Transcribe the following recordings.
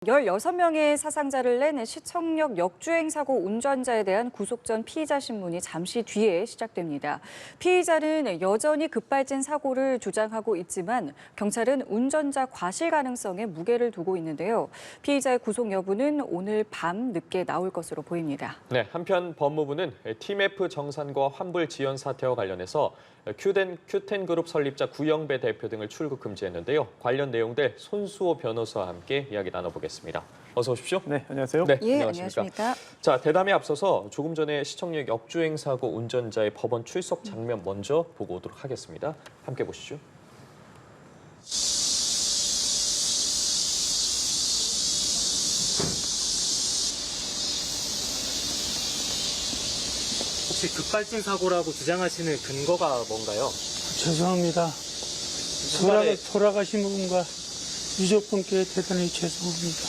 16명의 사상자를 낸 시청역 역주행 사고 운전자에 대한 구속 전 피의자 신문이 잠시 뒤에 시작됩니다. 피의자는 여전히 급발진 사고를 주장하고 있지만 경찰은 운전자 과실 가능성에 무게를 두고 있는데요. 피의자의 구속 여부는 오늘 밤 늦게 나올 것으로 보입니다. 네, 한편 법무부는 TMF 정산과 환불 지연 사태와 관련해서 큐텐그룹 설립자 구영배 대표 등을 출국 금지했는데요. 관련 내용들 손수호 변호사와 함께 이야기 나눠보겠습니다. 어서 오십시오. 네, 안녕하세요. 네, 예, 안녕하십니까. 안녕하십니까. 자, 대담에 앞서서 조금 전에 시청역 역주행 사고 운전자의 법원 출석 장면 먼저 보고 오도록 하겠습니다. 함께 보시죠. 혹시 급발진 사고라고 주장하시는 근거가 뭔가요? 죄송합니다. 돌아가신 분과 유족분께 대단히 죄송합니다.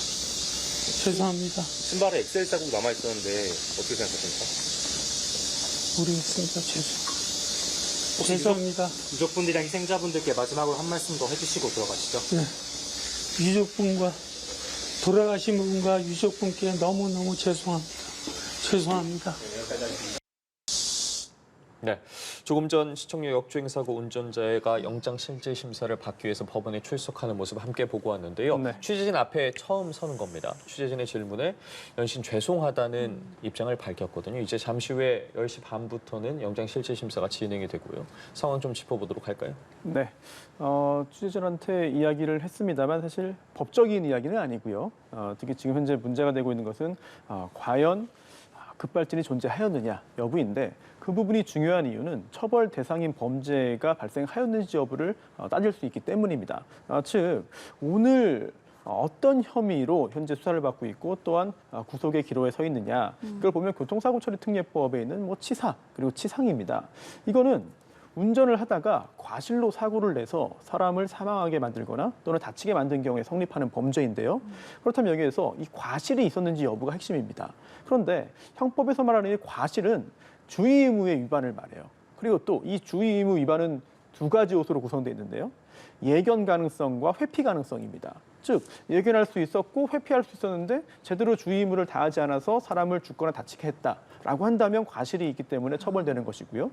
죄송합니다. 신발에 엑셀 자국 남아있었는데 어떻게 생각하십니까? 모르겠습니다. 죄송합니다. 유족분들이랑 희생자분들께 마지막으로 한 말씀 더 해주시고 들어가시죠. 네. 유족분과 돌아가신 분과 유족분께 너무너무 죄송합니다. 죄송합니다. 네, 조금 전 시청역 역주행 사고 운전자가 영장 실질 심사를 받기 위해서 법원에 출석하는 모습 함께 보고 왔는데요. 네. 취재진 앞에 처음 서는 겁니다. 취재진의 질문에 연신 죄송하다는 입장을 밝혔거든요. 이제 잠시 후에 10시 반부터는 영장 실질 심사가 진행이 되고요. 상황 좀 짚어보도록 할까요? 네, 취재진한테 이야기를 했습니다만 사실 법적인 이야기는 아니고요. 특히 지금 현재 문제가 되고 있는 것은 과연 급발진이 존재하였느냐 여부인데 그 부분이 중요한 이유는 처벌 대상인 범죄가 발생하였는지 여부를 따질 수 있기 때문입니다. 즉 오늘 어떤 혐의로 현재 수사를 받고 있고 또한 구속의 기로에 서 있느냐 그걸 보면 교통사고처리특례법에 있는 치사 그리고 치상입니다. 이거는 운전을 하다가 과실로 사고를 내서 사람을 사망하게 만들거나 또는 다치게 만든 경우에 성립하는 범죄인데요. 그렇다면 여기에서 이 과실이 있었는지 여부가 핵심입니다. 그런데 형법에서 말하는 이 과실은 주의 의무의 위반을 말해요. 그리고 또 이 주의 의무 위반은 두 가지 요소로 구성되어 있는데요. 예견 가능성과 회피 가능성입니다. 즉 예견할 수 있었고 회피할 수 있었는데 제대로 주의 의무를 다하지 않아서 사람을 죽거나 다치게 했다라고 한다면 과실이 있기 때문에 처벌되는 것이고요.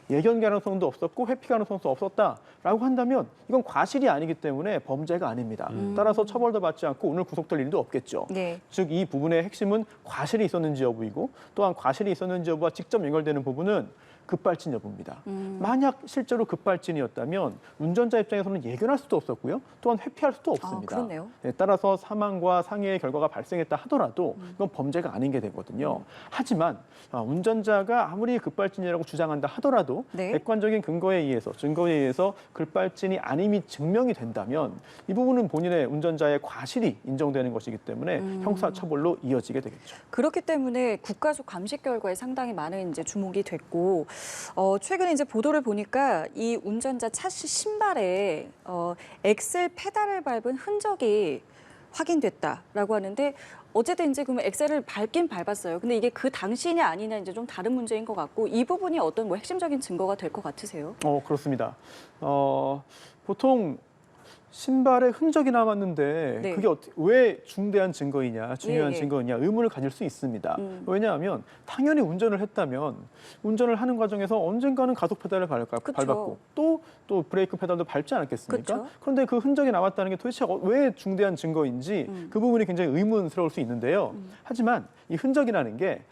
예견 가능성도 없었고 회피 가능성도 없었다라고 한다면 이건 과실이 아니기 때문에 범죄가 아닙니다. 따라서 처벌도 받지 않고 오늘 구속될 일도 없겠죠. 즉 이 부분의 핵심은 과실이 있었는지 여부이고 또한 과실이 있었는지 여부와 직접 연결되는 부분은 급발진 여부입니다. 만약 실제로 급발진이었다면 운전자 입장에서는 예견할 수도 없었고요. 또한 회피할 수도 없습니다. 그렇네요. 따라서 사망과 상해의 결과가 발생했다 하더라도 이건 범죄가 아닌 게 되거든요. 하지만 운전자가 아무리 급발진이라고 주장한다 하더라도 객관적인 증거에 의해서 급발진이 아님이 증명이 된다면 이 부분은 본인의 운전자의 과실이 인정되는 것이기 때문에 형사처벌로 이어지게 되겠죠. 그렇기 때문에 국가적 감식 결과에 상당히 많은 이제 주목이 됐고 최근에 이제 보도를 보니까 이 운전자 차시 신발에 엑셀 페달을 밟은 흔적이 확인됐다라고 하는데 어쨌든 이제 그러면 엑셀을 밟긴 밟았어요. 근데 이게 그 당시냐 아니냐 이제 좀 다른 문제인 것 같고 이 부분이 어떤 핵심적인 증거가 될 것 같으세요? 그렇습니다. 보통 신발에 흔적이 남았는데 그게 왜 중대한 증거이냐, 중요한 증거이냐 의문을 가질 수 있습니다. 왜냐하면 당연히 운전을 했다면 운전을 하는 과정에서 언젠가는 가속 페달을 밟았고 또 브레이크 페달도 밟지 않았겠습니까? 그런데 그 흔적이 남았다는 게 도대체 왜 중대한 증거인지 그 부분이 굉장히 의문스러울 수 있는데요. 하지만 이 흔적이라는 게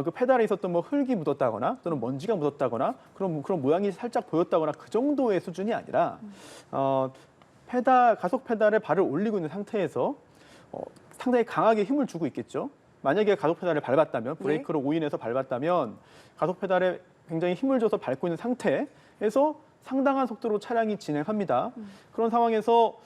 그 페달에 있었던 흙이 묻었다거나 또는 먼지가 묻었다거나 그런 모양이 살짝 보였다거나 그 정도의 수준이 아니라 가속 페달에 발을 올리고 있는 상태에서 상당히 강하게 힘을 주고 있겠죠. 만약에 가속 페달을 밟았다면, 브레이크로 오인해서 밟았다면 가속 페달에 굉장히 힘을 줘서 밟고 있는 상태에서 상당한 속도로 차량이 진행합니다. 그런 상황에서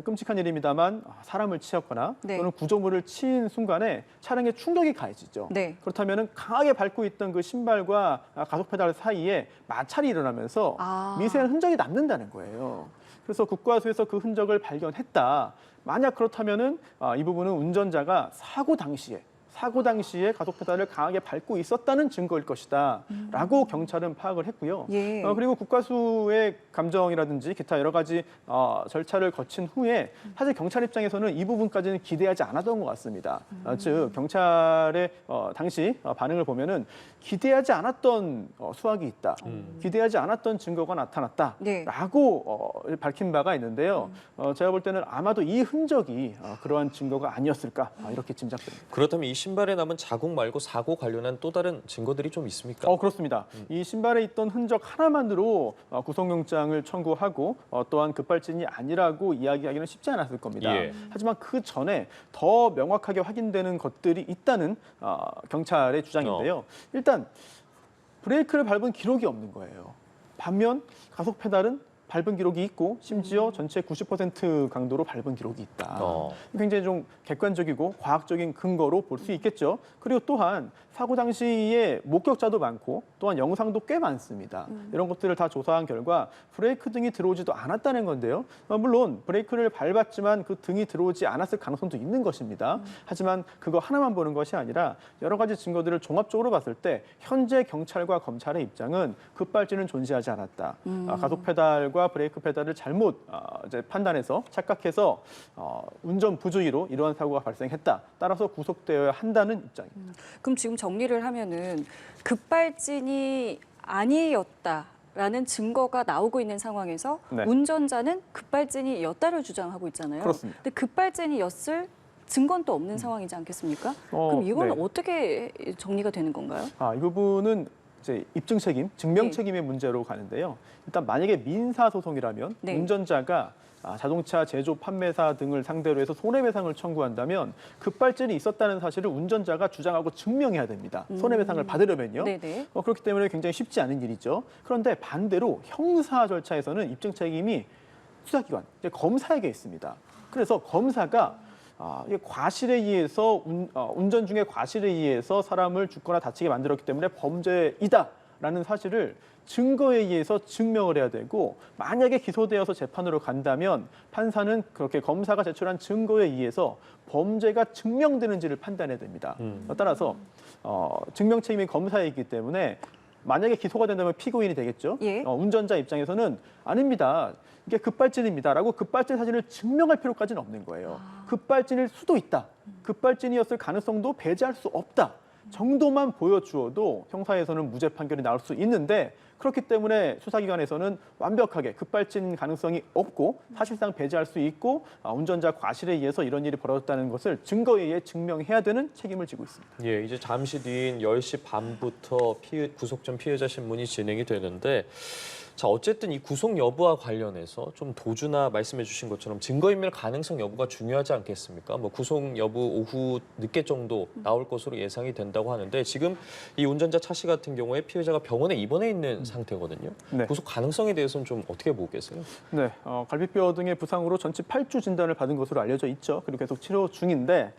끔찍한 일입니다만 사람을 치였거나 또는 구조물을 치인 순간에 차량에 충격이 가해지죠. 그렇다면 강하게 밟고 있던 그 신발과 가속 페달 사이에 마찰이 일어나면서 미세한 흔적이 남는다는 거예요. 그래서 국과수에서 그 흔적을 발견했다. 만약 그렇다면은 이 부분은 운전자가 사고 당시에 사고 당시에 가속 페달을 강하게 밟고 있었다는 증거일 것이다라고 경찰은 파악을 했고요. 예. 그리고 국과수의 감정이라든지 기타 여러 가지 절차를 거친 후에 사실 경찰 입장에서는 이 부분까지는 기대하지 않았던 것 같습니다. 즉 경찰의 당시 반응을 보면은 기대하지 않았던 수학이 있다, 기대하지 않았던 증거가 나타났다라고 네. 밝힌 바가 있는데요. 제가 볼 때는 아마도 이 흔적이 그러한 증거가 아니었을까 이렇게 짐작됩니다. 그렇다면 이 신발에 남은 자국 말고 사고 관련한 또 다른 증거들이 좀 있습니까? 그렇습니다. 이 신발에 있던 흔적 하나만으로 구속영장을 청구하고 또한 급발진이 아니라고 이야기하기는 쉽지 않았을 겁니다. 예. 하지만 그 전에 더 명확하게 확인되는 것들이 있다는 경찰의 주장인데요. 일단 브레이크를 밟은 기록이 없는 거예요. 반면 가속 페달은 밟은 기록이 있고 심지어 전체 90% 강도로 밟은 기록이 있다. 굉장히 좀 객관적이고 과학적인 근거로 볼 수 있겠죠. 그리고 또한 사고 당시에 목격자도 많고 또한 영상도 꽤 많습니다. 이런 것들을 다 조사한 결과 브레이크 등이 들어오지도 않았다는 건데요. 물론 브레이크를 밟았지만 그 등이 들어오지 않았을 가능성도 있는 것입니다. 하지만 그거 하나만 보는 것이 아니라 여러 가지 증거들을 종합적으로 봤을 때 현재 경찰과 검찰의 입장은 급발진은 존재하지 않았다. 가속 페달과 브레이크 페달을 잘못 이제 판단해서 착각해서 운전 부주의로 이러한 사고가 발생했다. 따라서 구속되어야 한다는 입장입니다. 그럼 지금 정리를 하면은 급발진이 아니었다라는 증거가 나오고 있는 상황에서 네. 운전자는 급발진이었다를 주장하고 있잖아요. 그렇습니다. 근데 급발진이었을 증거는 또 없는 상황이지 않겠습니까? 그럼 이건 네. 어떻게 정리가 되는 건가요? 이 부분은 이제 입증 책임, 증명 책임의 문제로 가는데요. 일단 만약에 민사 소송이라면 네. 운전자가 자동차 제조 판매사 등을 상대로 해서 손해배상을 청구한다면 급발진이 있었다는 사실을 운전자가 주장하고 증명해야 됩니다. 손해배상을 받으려면요. 네네. 그렇기 때문에 굉장히 쉽지 않은 일이죠. 그런데 반대로 형사 절차에서는 입증 책임이 수사기관, 이제 검사에게 있습니다. 그래서 검사가 이게 과실에 의해서 운전 중에 과실에 의해서 사람을 죽거나 다치게 만들었기 때문에 범죄이다라는 사실을 증거에 의해서 증명을 해야 되고 만약에 기소되어서 재판으로 간다면 판사는 그렇게 검사가 제출한 증거에 의해서 범죄가 증명되는지를 판단해야 됩니다. 따라서 증명 책임이 검사이기 때문에 만약에 기소가 된다면 피고인이 되겠죠. 예. 운전자 입장에서는 아닙니다. 이게 급발진입니다라고 급발진 사실을 증명할 필요까지는 없는 거예요. 급발진일 수도 있다. 급발진이었을 가능성도 배제할 수 없다. 정도만 보여주어도 형사에서는 무죄 판결이 나올 수 있는데 그렇기 때문에 수사기관에서는 완벽하게 급발진 가능성이 없고 사실상 배제할 수 있고 운전자 과실에 의해서 이런 일이 벌어졌다는 것을 증거에 의해 증명해야 되는 책임을 지고 있습니다. 예, 이제 잠시 뒤인 10시 반부터 구속 전 피해자 신문이 진행이 되는데 자, 어쨌든 이 구속 여부와 관련해서 좀 도주나 말씀해 주신 것처럼 증거인멸 가능성 여부가 중요하지 않겠습니까? 뭐 구속 여부 오후 늦게 정도 나올 것으로 예상이 된다고 하는데 지금 이 운전자 차 씨 같은 경우에 피해자가 병원에 입원해 있는 상태거든요. 네. 구속 가능성에 대해서는 좀 어떻게 보고 계세요? 네, 갈비뼈 등의 부상으로 전치 8주 진단을 받은 것으로 알려져 있죠. 그리고 계속 치료 중인데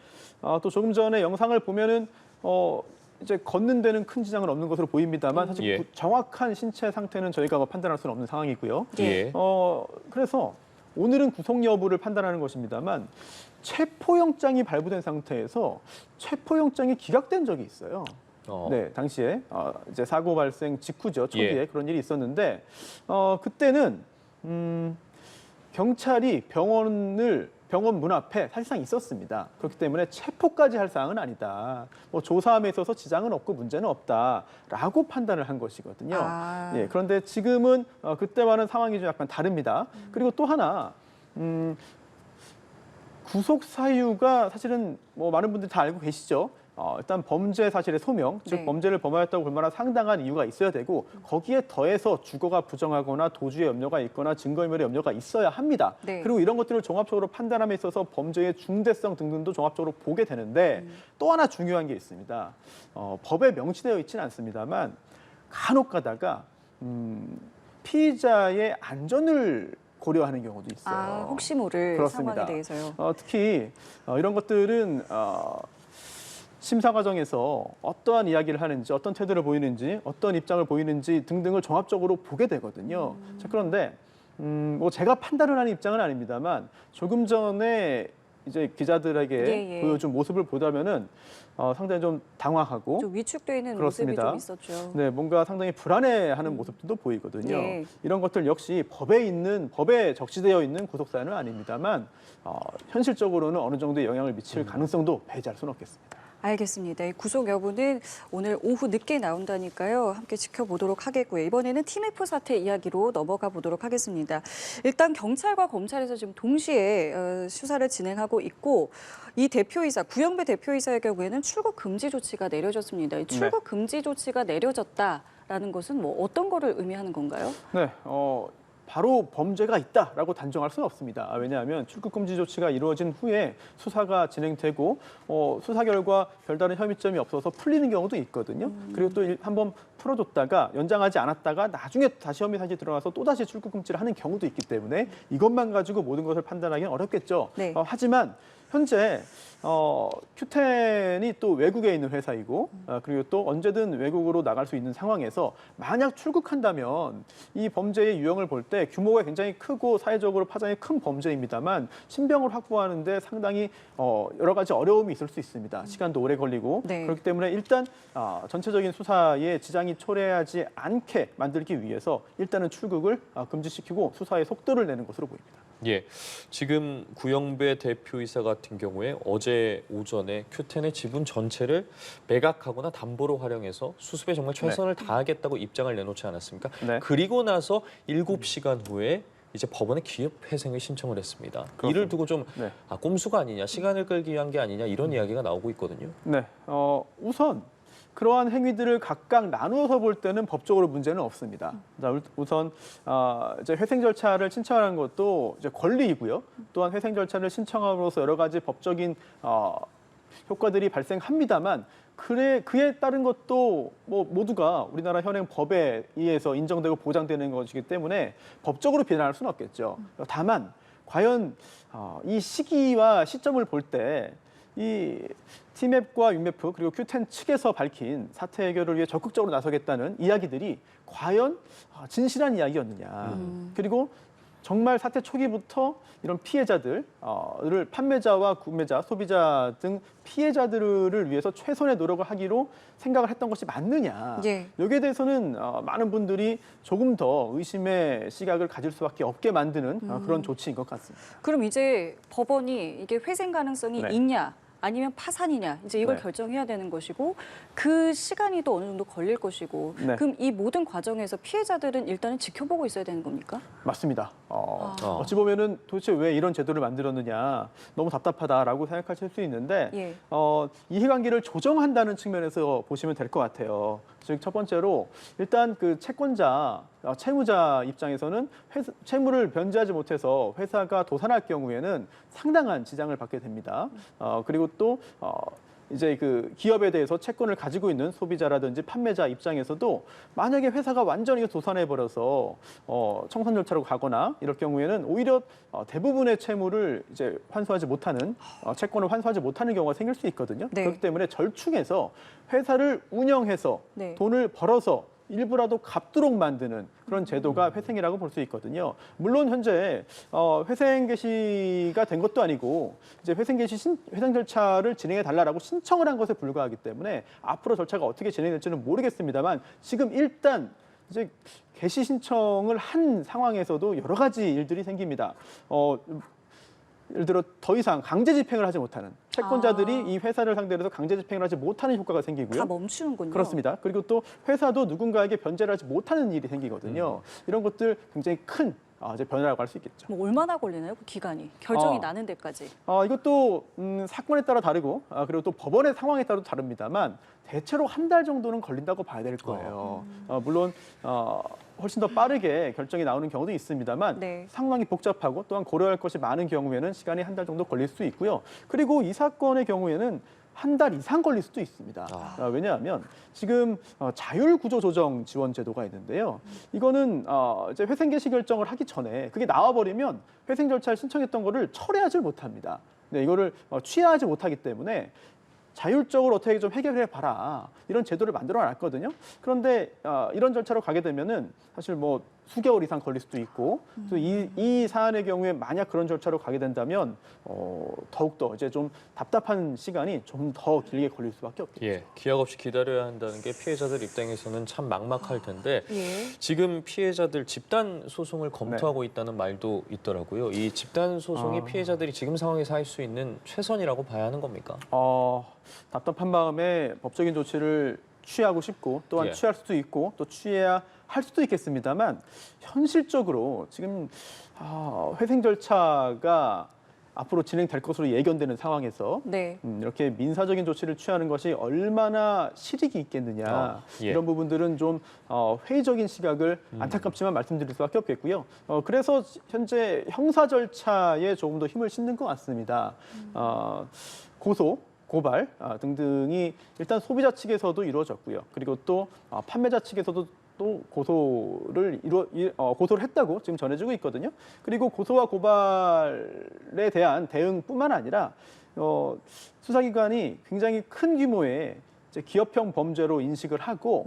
또 조금 전에 영상을 보면은 이제 걷는 데는 큰 지장은 없는 것으로 보입니다만 사실 예. 정확한 신체 상태는 저희가 판단할 수는 없는 상황이고요. 예. 그래서 오늘은 구속 여부를 판단하는 것입니다만 체포영장이 발부된 상태에서 체포영장이 기각된 적이 있어요. 네, 당시에 이제 사고 발생 직후죠. 초기에 예. 그런 일이 있었는데 그때는 경찰이 병원 문 앞에 사실상 있었습니다. 그렇기 때문에 체포까지 할 사항은 아니다. 뭐 조사함에 있어서 지장은 없고 문제는 없다라고 판단을 한 것이거든요. 예, 그런데 지금은 그때와는 상황이 좀 약간 다릅니다. 그리고 또 하나 구속 사유가 사실은 뭐 많은 분들이 다 알고 계시죠. 일단 범죄 사실의 소명, 즉 네. 범죄를 범하였다고 볼 만한 상당한 이유가 있어야 되고 거기에 더해서 주거가 부정하거나 도주의 염려가 있거나 증거인멸의 염려가 있어야 합니다. 네. 그리고 이런 것들을 종합적으로 판단함에 있어서 범죄의 중대성 등등도 종합적으로 보게 되는데 또 하나 중요한 게 있습니다. 법에 명시되어 있지는 않습니다만 간혹 가다가 피의자의 안전을 고려하는 경우도 있어요. 혹시 모를 그렇습니다. 상황에 대해서요. 특히 이런 것들은 심사 과정에서 어떠한 이야기를 하는지, 어떤 태도를 보이는지, 어떤 입장을 보이는지 등등을 종합적으로 보게 되거든요. 자, 그런데 뭐 제가 판단을 하는 입장은 아닙니다만 조금 전에 이제 기자들에게 예, 예. 보여준 모습을 보다면은 상당히 좀 당황하고 좀 위축되어 있는 그렇습니다. 모습이 좀 있었죠. 네, 뭔가 상당히 불안해하는 모습들도 보이거든요. 예. 이런 것들 역시 법에 적시되어 있는 구속 사안은 아닙니다만 현실적으로는 어느 정도의 영향을 미칠 가능성도 배제할 수는 없겠습니다. 알겠습니다. 이 구속 여부는 오늘 오후 늦게 나온다니까요. 함께 지켜보도록 하겠고요. 이번에는 팀F 사태 이야기로 넘어가 보도록 하겠습니다. 일단 경찰과 검찰에서 지금 동시에 수사를 진행하고 있고 이 대표이사, 구영배 대표이사의 경우에는 출국 금지 조치가 내려졌습니다. 이 출국 금지 조치가 내려졌다라는 것은 뭐 어떤 거를 의미하는 건가요? 네, 바로 범죄가 있다라고 단정할 수는 없습니다. 왜냐하면 출국금지 조치가 이루어진 후에 수사가 진행되고 수사 결과 별다른 혐의점이 없어서 풀리는 경우도 있거든요. 그리고 또 한번 풀어줬다가 연장하지 않았다가 나중에 다시 혐의 사실이 드러나서 또다시 출국금지를 하는 경우도 있기 때문에 이것만 가지고 모든 것을 판단하기는 어렵겠죠. 네. 하지만 현재 큐텐이 또 외국에 있는 회사이고 그리고 또 언제든 외국으로 나갈 수 있는 상황에서 만약 출국한다면 이 범죄의 유형을 볼 때 규모가 굉장히 크고 사회적으로 파장이 큰 범죄입니다만 신병을 확보하는데 상당히 여러 가지 어려움이 있을 수 있습니다. 시간도 오래 걸리고 네. 그렇기 때문에 일단 전체적인 수사에 지장이 초래하지 않게 만들기 위해서 일단은 출국을 금지시키고 수사에 속도를 내는 것으로 보입니다. 예, 지금 구영배 대표이사 같은 경우에 어제 오전에 큐텐의 지분 전체를 매각하거나 담보로 활용해서 수습에 정말 최선을 다하겠다고 입장을 내놓지 않았습니까? 네. 그리고 나서 7시간 후에 이제 법원에 기업 회생을 신청을 했습니다. 이를 두고 좀 네. 꼼수가 아니냐, 시간을 끌기 위한 게 아니냐 이런 이야기가 나오고 있거든요. 네, 우선 그러한 행위들을 각각 나누어서 볼 때는 법적으로 문제는 없습니다. 자, 우선 이제 회생 절차를 신청하는 것도 이제 권리이고요. 또한 회생 절차를 신청함으로써 여러 가지 법적인 효과들이 발생합니다만 그에 따른 것도 뭐 모두가 우리나라 현행 법에 의해서 인정되고 보장되는 것이기 때문에 법적으로 비난할 수는 없겠죠. 다만 과연 이 시기와 시점을 볼 때 이 티맵과 유메프 그리고 큐텐 측에서 밝힌 사태 해결을 위해 적극적으로 나서겠다는 이야기들이 과연 진실한 이야기였느냐. 그리고 정말 사태 초기부터 이런 피해자들을 판매자와 구매자, 소비자 등 피해자들을 위해서 최선의 노력을 하기로 생각을 했던 것이 맞느냐. 예. 여기에 대해서는 많은 분들이 조금 더 의심의 시각을 가질 수밖에 없게 만드는 그런 조치인 것 같습니다. 그럼 이제 법원이 이게 회생 가능성이 네. 있냐 아니면 파산이냐 이제 이걸 네. 결정해야 되는 것이고 그 시간이 또 어느 정도 걸릴 것이고 네. 그럼 이 모든 과정에서 피해자들은 일단은 지켜보고 있어야 되는 겁니까? 맞습니다. 어찌 보면은 도대체 왜 이런 제도를 만들었느냐 너무 답답하다라고 생각하실 수 있는데 예. 이해관계를 조정한다는 측면에서 보시면 될 것 같아요. 즉 첫 번째로 일단 그 채권자, 채무자 입장에서는 채무를 변제하지 못해서 회사가 도산할 경우에는 상당한 지장을 받게 됩니다. 그리고 또 이제 그 기업에 대해서 채권을 가지고 있는 소비자라든지 판매자 입장에서도 만약에 회사가 완전히 도산해 버려서 청산 절차로 가거나 이럴 경우에는 오히려 대부분의 채무를 이제 환수하지 못하는 채권을 환수하지 못하는 경우가 생길 수 있거든요. 네. 그렇기 때문에 절충해서 회사를 운영해서 네. 돈을 벌어서 일부라도 갚도록 만드는 그런 제도가 회생이라고 볼 수 있거든요. 물론 현재 회생 개시가 된 것도 아니고 이제 회생 절차를 진행해 달라라고 신청을 한 것에 불과하기 때문에 앞으로 절차가 어떻게 진행될지는 모르겠습니다만 지금 일단 이제 개시 신청을 한 상황에서도 여러 가지 일들이 생깁니다. 예를 들어 더 이상 강제 집행을 하지 못하는 채권자들이 이 회사를 상대로 해서 강제 집행을 하지 못하는 효과가 생기고요. 다 멈추는군요. 그렇습니다. 그리고 또 회사도 누군가에게 변제를 하지 못하는 일이 생기거든요. 이런 것들 굉장히 큰 이제 변화라고 할 수 있겠죠. 뭐 얼마나 걸리나요? 그 기간이 결정이 나는 데까지. 이것도 사건에 따라 다르고 그리고 또 법원의 상황에 따라 다릅니다만 대체로 한 달 정도는 걸린다고 봐야 될 거예요. 물론 훨씬 더 빠르게 결정이 나오는 경우도 있습니다만 네. 상황이 복잡하고 또한 고려할 것이 많은 경우에는 시간이 한 달 정도 걸릴 수 있고요. 그리고 이 사건의 경우에는 한 달 이상 걸릴 수도 있습니다. 왜냐하면 지금 자율구조조정 지원 제도가 있는데요. 이거는 이제 회생 개시 결정을 하기 전에 그게 나와버리면 회생 절차를 신청했던 거를 철회하지 못합니다. 네, 이거를 취하하지 못하기 때문에 자율적으로 어떻게 좀 해결해 봐라 이런 제도를 만들어 놨거든요. 그런데 이런 절차로 가게 되면은 사실 뭐 수개월 이상 걸릴 수도 있고 또 이 사안의 경우에 만약 그런 절차로 가게 된다면 더욱더 이제 좀 답답한 시간이 좀 더 길게 걸릴 수밖에 없겠죠. 예, 기약 없이 기다려야 한다는 게 피해자들 입장에서는 참 막막할 텐데 예. 지금 피해자들 집단 소송을 검토하고 있다는 말도 있더라고요. 이 집단 소송이 피해자들이 지금 상황에서 할 수 있는 최선이라고 봐야 하는 겁니까? 답답한 마음에 법적인 조치를 취하고 싶고 또한 예. 취할 수도 있고 또 취해야 할 수도 있겠습니다만 현실적으로 지금 회생 절차가 앞으로 진행될 것으로 예견되는 상황에서 네. 이렇게 민사적인 조치를 취하는 것이 얼마나 실익이 있겠느냐 예. 이런 부분들은 좀 회의적인 시각을 안타깝지만 말씀드릴 수밖에 없겠고요. 그래서 현재 형사 절차에 조금 더 힘을 싣는 것 같습니다. 고소, 고발 등등이 일단 소비자 측에서도 이루어졌고요. 그리고 또 판매자 측에서도 또 고소를 했다고 지금 전해지고 있거든요. 그리고 고소와 고발에 대한 대응뿐만 아니라 수사기관이 굉장히 큰 규모의 이제 기업형 범죄로 인식을 하고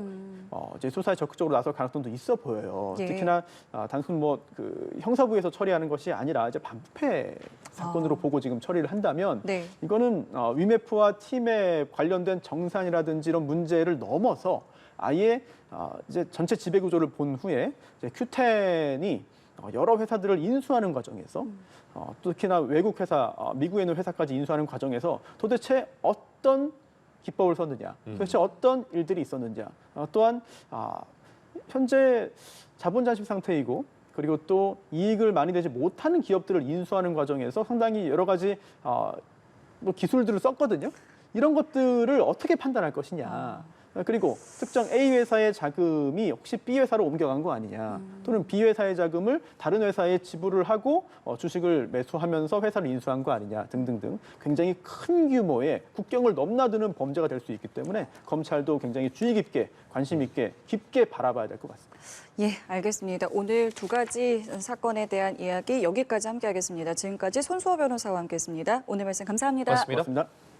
이제 수사에 적극적으로 나설 가능성도 있어 보여요. 예. 특히나 단순 그 형사부에서 처리하는 것이 아니라 이제 반부패 사건으로 보고 지금 처리를 한다면 네. 이거는 위메프와 팀에 관련된 정산이라든지 이런 문제를 넘어서 아예 이제 전체 지배 구조를 본 후에 이제 Q10이 여러 회사들을 인수하는 과정에서 특히나 외국 회사, 미국에 있는 회사까지 인수하는 과정에서 도대체 어떤 기법을 썼느냐, 도대체 어떤 일들이 있었느냐, 또한 현재 자본 잠식 상태이고 그리고 또 이익을 많이 내지 못하는 기업들을 인수하는 과정에서 상당히 여러 가지 뭐 기술들을 썼거든요. 이런 것들을 어떻게 판단할 것이냐. 그리고 특정 A 회사의 자금이 혹시 B 회사로 옮겨간 거 아니냐, 또는 B 회사의 자금을 다른 회사에 지불을 하고 주식을 매수하면서 회사를 인수한 거 아니냐 등등등 굉장히 큰 규모의 국경을 넘나드는 범죄가 될 수 있기 때문에 검찰도 굉장히 주의 깊게 관심 있게 깊게 바라봐야 될 것 같습니다. 예, 알겠습니다. 오늘 두 가지 사건에 대한 이야기 여기까지 함께하겠습니다. 지금까지 손수호 변호사와 함께했습니다. 오늘 말씀 감사합니다. 고맙습니다. 고맙습니다.